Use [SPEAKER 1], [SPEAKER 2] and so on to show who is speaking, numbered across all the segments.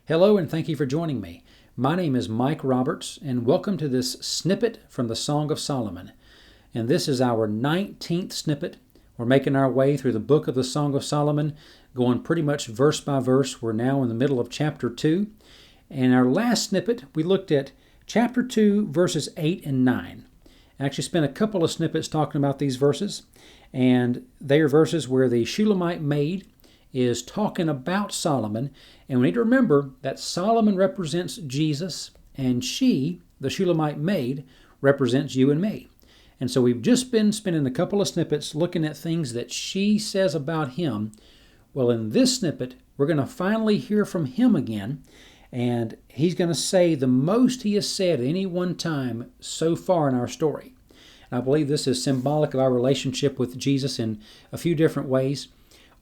[SPEAKER 1] Hello and thank you for joining me. My name is Mike Roberts and welcome to this snippet from the Song of Solomon. And this is our 19th snippet. We're making our way through the book of the Song of Solomon, going pretty much verse by verse. We're now in the middle of chapter 2. And our last snippet, we looked at chapter 2, verses 8 and 9. I actually spent a couple of snippets talking about these verses. And they are verses where the Shulamite maid is talking about Solomon. And we need to remember that Solomon represents Jesus, and she, the Shulamite maid, represents you and me. And so we've just been spending a couple of snippets looking at things that she says about him. Well, in this snippet, we're going to finally hear from him again, and he's going to say the most he has said at any one time so far in our story. And I believe this is symbolic of our relationship with Jesus in a few different ways.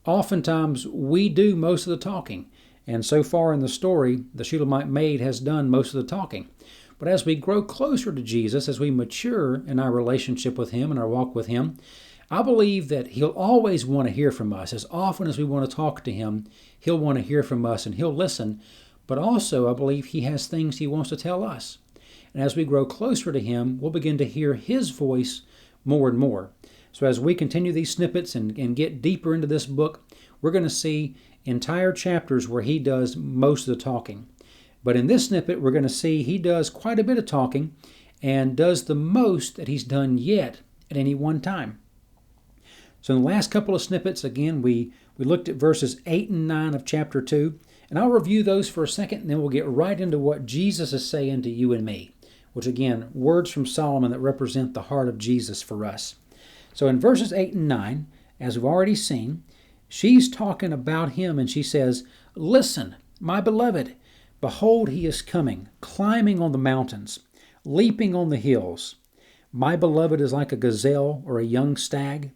[SPEAKER 1] Oftentimes, we do most of the talking. And so far in the story, the Shulamite maid has done most of the talking. But as we grow closer to Jesus, as we mature in our relationship with Him and our walk with Him, I believe that He'll always want to hear from us. As often as we want to talk to Him, He'll want to hear from us and He'll listen. But also, I believe He has things He wants to tell us. And as we grow closer to Him, we'll begin to hear His voice more and more. So as we continue these snippets and get deeper into this book, we're going to see entire chapters where he does most of the talking. But in this snippet, we're going to see he does quite a bit of talking and does the most that he's done yet at any one time. So in the last couple of snippets, again, we looked at verses 8 and 9 of chapter 2. And I'll review those for a second, and then we'll get right into what Jesus is saying to you and me, which again, words from Solomon that represent the heart of Jesus for us. So in verses 8 and 9, as we've already seen, she's talking about him and she says, "Listen, my beloved, behold, he is coming, climbing on the mountains, leaping on the hills. My beloved is like a gazelle or a young stag.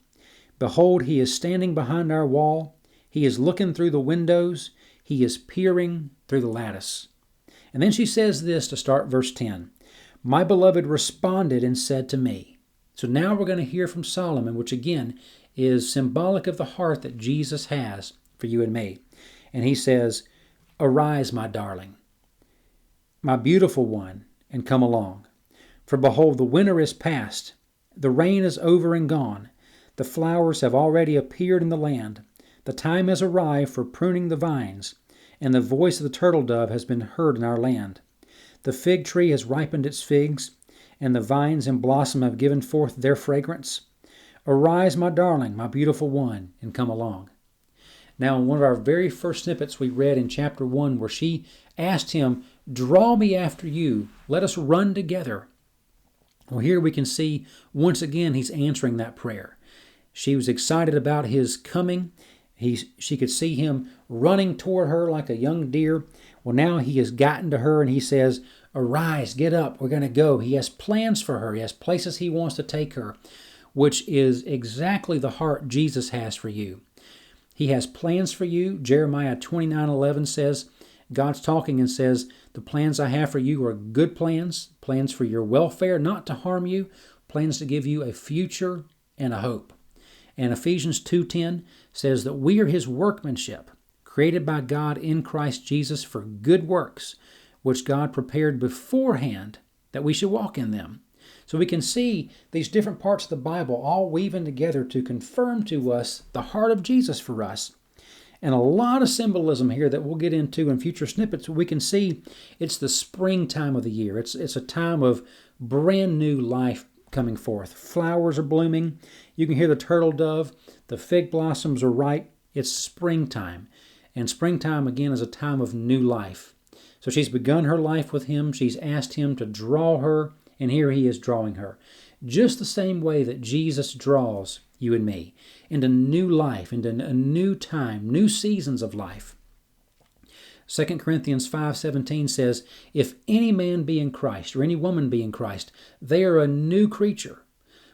[SPEAKER 1] Behold, he is standing behind our wall. He is looking through the windows. He is peering through the lattice." And then she says this to start verse 10. "My beloved responded and said to me." So now we're going to hear from Solomon, which again is symbolic of the heart that Jesus has for you and me. And he says, "Arise, my darling, my beautiful one, and come along. For behold, the winter is past, the rain is over and gone, the flowers have already appeared in the land, the time has arrived for pruning the vines, and the voice of the turtle dove has been heard in our land. The fig tree has ripened its figs, and the vines in blossom have given forth their fragrance. Arise, my darling, my beautiful one, and come along." Now, in one of our very first snippets we read in chapter 1 where she asked him, "Draw me after you, let us run together." Well, here we can see once again he's answering that prayer. She was excited about his coming. She could see him running toward her like a young deer. Well, now he has gotten to her and he says, "Arise, get up, we're going to go." He has plans for her. He has places he wants to take her, which is exactly the heart Jesus has for you. He has plans for you. Jeremiah 29:11 says, God's talking and says, "The plans I have for you are good plans, plans for your welfare, not to harm you, plans to give you a future and a hope." And Ephesians 2:10 says that we are His workmanship, created by God in Christ Jesus for good works, which God prepared beforehand that we should walk in them. So we can see these different parts of the Bible all weaving together to confirm to us the heart of Jesus for us. And a lot of symbolism here that we'll get into in future snippets. We can see it's the springtime of the year. It's a time of brand new life coming forth. Flowers are blooming. You can hear the turtle dove. The fig blossoms are ripe. It's springtime. And springtime, again, is a time of new life. So she's begun her life with him. She's asked him to draw her, and here he is drawing her. Just the same way that Jesus draws you and me into new life, into a new time, new seasons of life. 2 Corinthians 5:17 says, "If any man be in Christ, or any woman be in Christ, they are a new creature.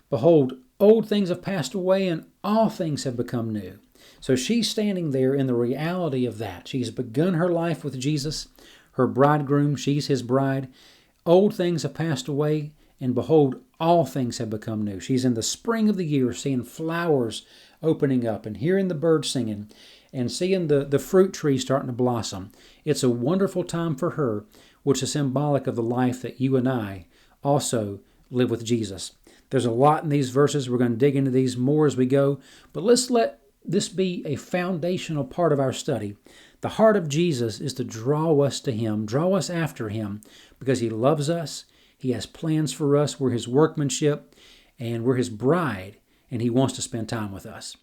[SPEAKER 1] Behold, old things have passed away, and all things have become new." So she's standing there in the reality of that. She's begun her life with Jesus, her bridegroom. She's his bride. Old things have passed away, and behold, all things have become new. She's in the spring of the year, seeing flowers opening up and hearing the birds singing. and seeing the fruit tree starting to blossom. It's a wonderful time for her, which is symbolic of the life that you and I also live with Jesus. There's a lot in these verses. We're going to dig into these more as we go, but let's let this be a foundational part of our study. The heart of Jesus is to draw us to Him, draw us after Him, because He loves us. He has plans for us. We're His workmanship, and we're His bride, and He wants to spend time with us.